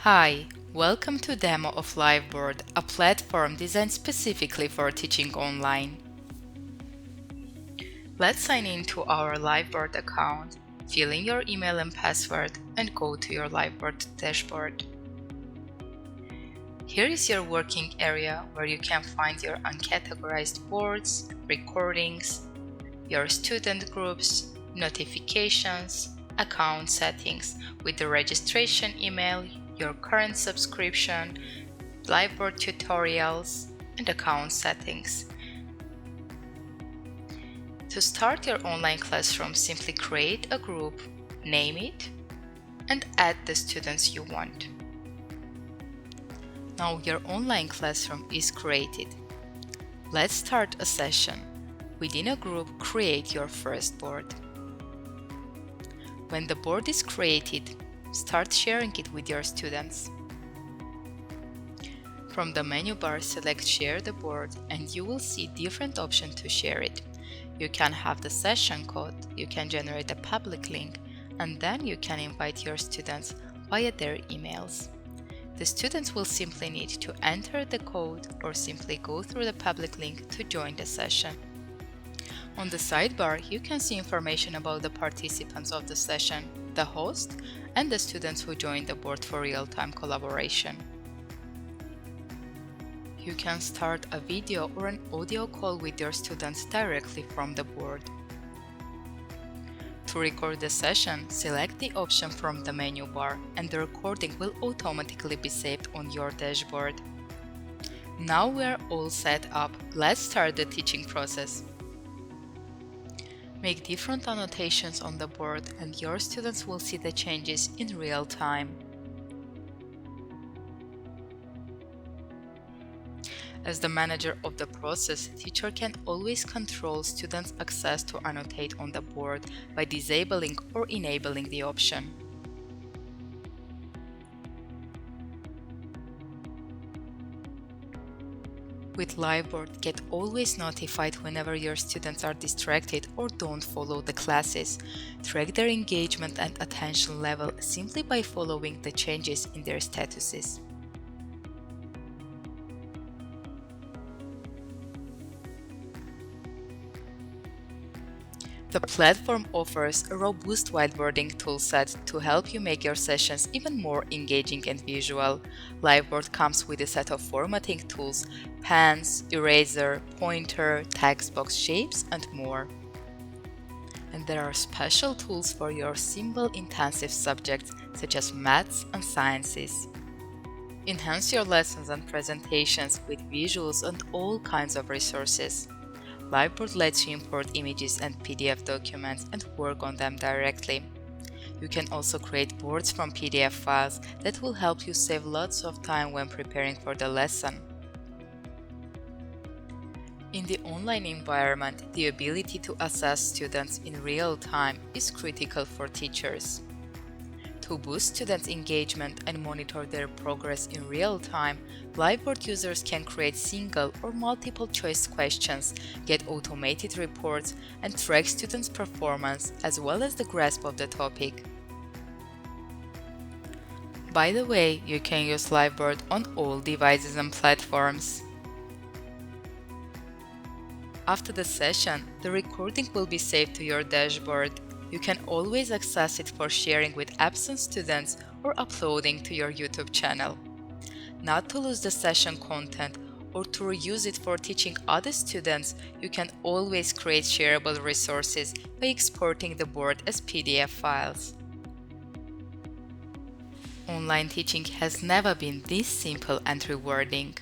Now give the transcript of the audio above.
Hi, welcome to demo of LiveBoard, a platform designed specifically for teaching online. Let's sign in to our LiveBoard account, fill in your email and password, and go to your LiveBoard dashboard. Here is your working area where you can find your uncategorized boards, recordings, your student groups, notifications, account settings with the registration email, your current subscription, LiveBoard tutorials, and account settings. To start your online classroom, simply create a group, name it, and add the students you want. Now your online classroom is created. Let's start a session. Within a group, create your first board. When the board is created, start sharing it with your students. From the menu bar, select Share the board and you will see different options to share it. You can have the session code, you can generate a public link, and then you can invite your students via their emails. The students will simply need to enter the code or simply go through the public link to join the session. On the sidebar, you can see information about the participants of the session, the host, and the students who joined the board for real-time collaboration. You can start a video or an audio call with your students directly from the board. To record the session, select the option from the menu bar and the recording will automatically be saved on your dashboard. Now we're all set up, let's start the teaching process. Make different annotations on the board and your students will see the changes in real time. As the manager of the process, teacher can always control students' access to annotate on the board by disabling or enabling the option. With LiveBoard, get always notified whenever your students are distracted or don't follow the classes. Track their engagement and attention level simply by following the changes in their statuses. The platform offers a robust whiteboarding toolset to help you make your sessions even more engaging and visual. LiveBoard comes with a set of formatting tools, pens, eraser, pointer, text box shapes, and more. And there are special tools for your symbol-intensive subjects such as maths and sciences. Enhance your lessons and presentations with visuals and all kinds of resources. LiveBoard lets you import images and PDF documents and work on them directly. You can also create boards from PDF files that will help you save lots of time when preparing for the lesson. In the online environment, the ability to assess students in real time is critical for teachers. To boost students' engagement and monitor their progress in real time, LiveBoard users can create single or multiple choice questions, get automated reports, and track students' performance as well as the grasp of the topic. By the way, you can use LiveBoard on all devices and platforms. After the session, the recording will be saved to your dashboard. You can always access it for sharing with absent students or uploading to your YouTube channel. Not to lose the session content or to reuse it for teaching other students, you can always create shareable resources by exporting the board as PDF files. Online teaching has never been this simple and rewarding.